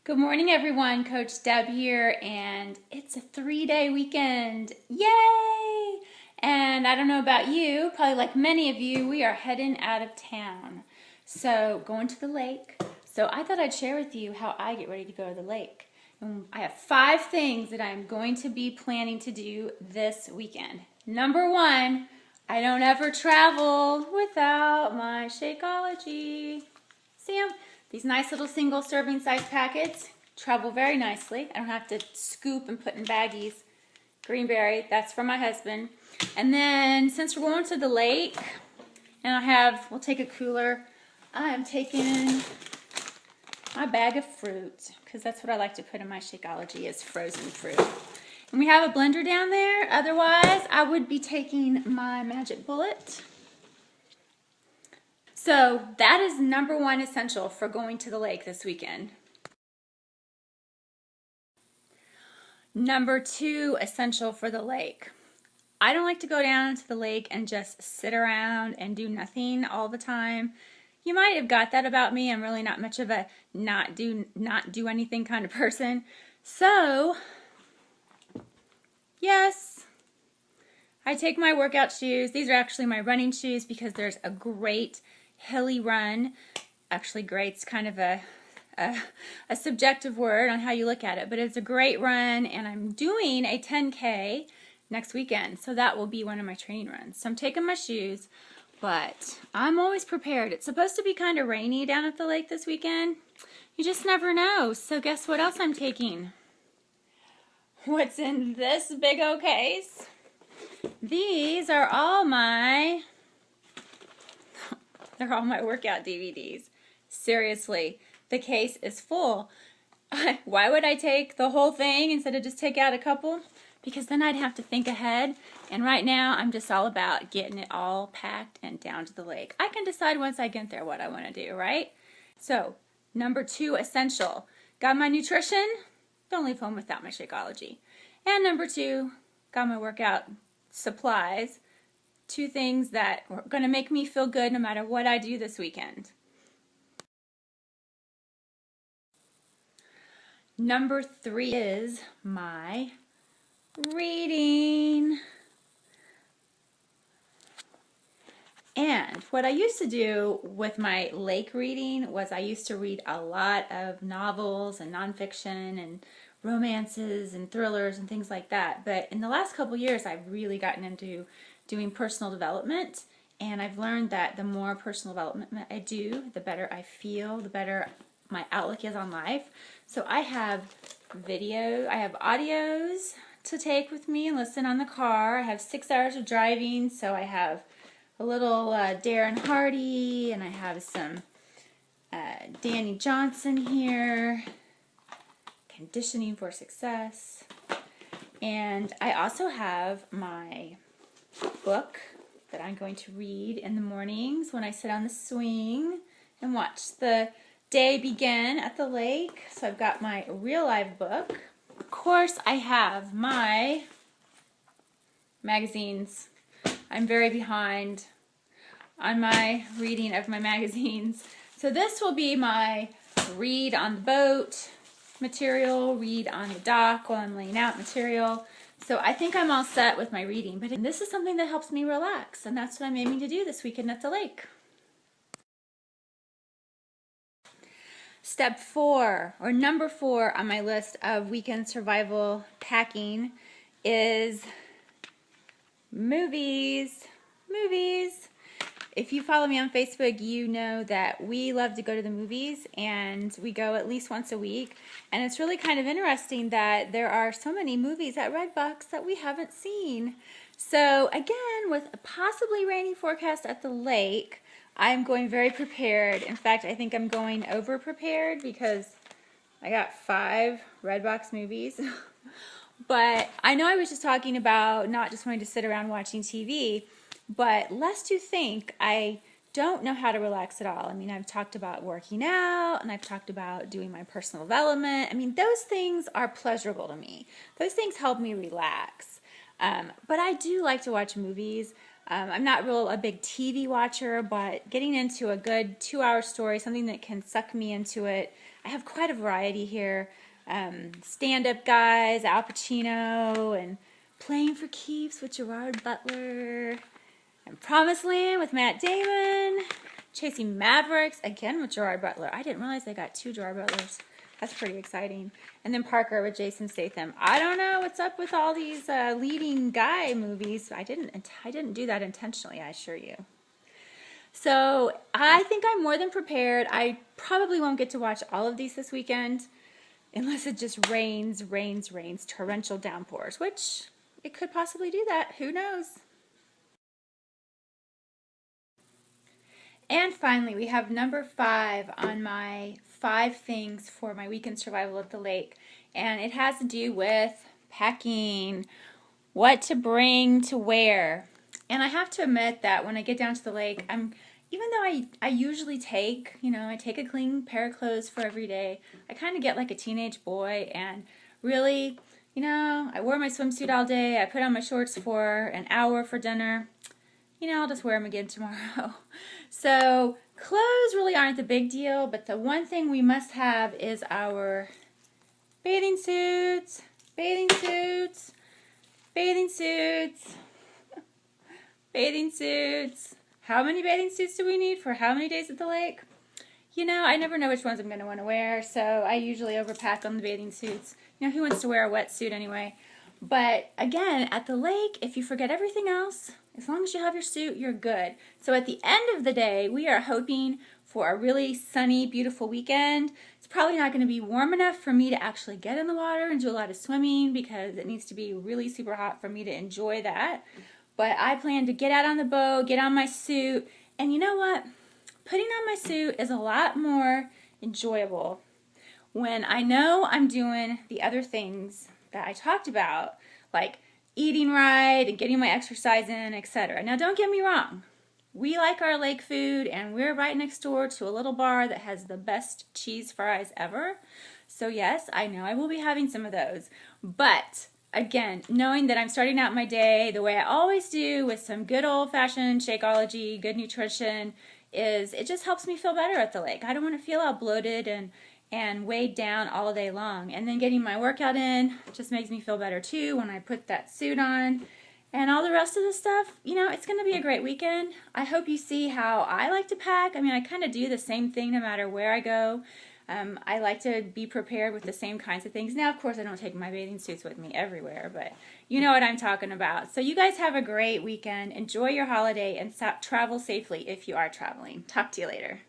Good morning, everyone. Coach Deb here, and it's a 3-day weekend. Yay! And I don't know about you, probably like many of you, we are heading out of town. So, going to the lake. So, I thought I'd share with you how I get ready to go to the lake. And I have 5 things that I'm going to be planning to do this weekend. Number 1, I don't ever travel without my Shakeology. See them? These nice little single serving size packets travel very nicely. I don't have to scoop and put in baggies. Greenberry, that's for my husband. And then since we're going to the lake, and we'll take a cooler, I am taking my bag of fruit because that's what I like to put in my Shakeology is frozen fruit. And we have a blender down there. Otherwise, I would be taking my Magic Bullet. So that is number 1 essential for going to the lake this weekend. Number 2 essential for the lake. I don't like to go down to the lake and just sit around and do nothing all the time. You might have got that about me. I'm really not much of a not do anything kind of person. So, yes, I take my workout shoes. These are actually my running shoes because there's a great hilly run. Actually, great's kind of a subjective word on how you look at it, but it's a great run, and I'm doing a 10K next weekend, so that will be one of my training runs. So I'm taking my shoes, but I'm always prepared. It's supposed to be kind of rainy down at the lake this weekend. You just never know. So guess what else I'm taking? What's in this big old case? These are all my They're all my workout DVDs. Seriously, the case is full. Why would I take the whole thing instead of just take out a couple? Because then I'd have to think ahead. And right now, I'm just all about getting it all packed and down to the lake. I can decide once I get there what I want to do, right? So, number 2 essential. Got my nutrition? Don't leave home without my Shakeology. And number 2, got my workout supplies. 2 things that are going to make me feel good no matter what I do this weekend. Number 3 is my reading. And what I used to do with my lake reading was I used to read a lot of novels and nonfiction and romances and thrillers and things like that. But in the last couple years, I've really gotten into doing personal development, and I've learned that the more personal development I do, the better I feel, the better my outlook is on life. So I have audios to take with me and listen on the car. I have 6 hours of driving, so I have a little Darren Hardy, and I have some Danny Johnson here, Conditioning for Success. And I also have my book that I'm going to read in the mornings when I sit on the swing and watch the day begin at the lake. So I've got my real life book. Of course, I have my magazines. I'm very behind on my reading of my magazines. So this will be my read on the boat material, read on the dock while I'm laying out material. So I think I'm all set with my reading, but this is something that helps me relax, and that's what I'm aiming to do this weekend at the lake. Step 4, or number 4 on my list of weekend survival packing is movies. Movies. If you follow me on Facebook, you know that we love to go to the movies, and we go at least once a week. And it's really kind of interesting that there are so many movies at Redbox that we haven't seen. So again, with a possibly rainy forecast at the lake, I'm going very prepared. In fact, I think I'm going over prepared because I got 5 Redbox movies. But I know I was just talking about not just wanting to sit around watching TV, but lest you think I don't know how to relax at all. I mean, I've talked about working out, and I've talked about doing my personal development. I mean, those things are pleasurable to me. Those things help me relax. But I do like to watch movies. I'm not a big TV watcher, but getting into a good 2-hour story, something that can suck me into it. I have quite a variety here. Stand-up guys, Al Pacino, and Playing for Keeps with Gerard Butler, and Promised Land with Matt Damon, Chasing Mavericks, again with Gerard Butler. I didn't realize they got 2 Gerard Butlers. That's pretty exciting. And then Parker with Jason Statham. I don't know what's up with all these leading guy movies. I didn't do that intentionally, I assure you. So I think I'm more than prepared. I probably won't get to watch all of these this weekend unless it just rains, torrential downpours, which it could possibly do that. Who knows? And finally, we have number 5 on my 5 things for my weekend survival at the lake. And it has to do with packing, what to bring to wear. And I have to admit that when I get down to the lake, even though I usually take, I take a clean pair of clothes for every day, I kind of get like a teenage boy and really, I wore my swimsuit all day, I put on my shorts for an hour for dinner. I'll just wear them again tomorrow. So clothes really aren't the big deal, but the one thing we must have is our bathing suits, bathing suits, bathing suits, bathing suits. How many bathing suits do we need for how many days at the lake? I never know which ones I'm going to want to wear, so I usually overpack on the bathing suits. Who wants to wear a wetsuit anyway? But again, at the lake, if you forget everything else, as long as you have your suit, you're good. So at the end of the day, we are hoping for a really sunny, beautiful weekend. It's probably not going to be warm enough for me to actually get in the water and do a lot of swimming because it needs to be really super hot for me to enjoy that. But I plan to get out on the boat, get on my suit, and you know what? Putting on my suit is a lot more enjoyable when I know I'm doing the other things that I talked about, like eating right and getting my exercise in, etc. Now, don't get me wrong. We like our lake food, and we're right next door to a little bar that has the best cheese fries ever. So yes, I know I will be having some of those. But again, knowing that I'm starting out my day the way I always do with some good old-fashioned Shakeology, good nutrition, it just helps me feel better at the lake. I don't want to feel all bloated and weighed down all day long. And then getting my workout in just makes me feel better too when I put that suit on. And all the rest of the stuff, it's going to be a great weekend. I hope you see how I like to pack. I kind of do the same thing no matter where I go. I like to be prepared with the same kinds of things. Now, of course, I don't take my bathing suits with me everywhere, but you know what I'm talking about. So you guys have a great weekend. Enjoy your holiday and travel safely if you are traveling. Talk to you later.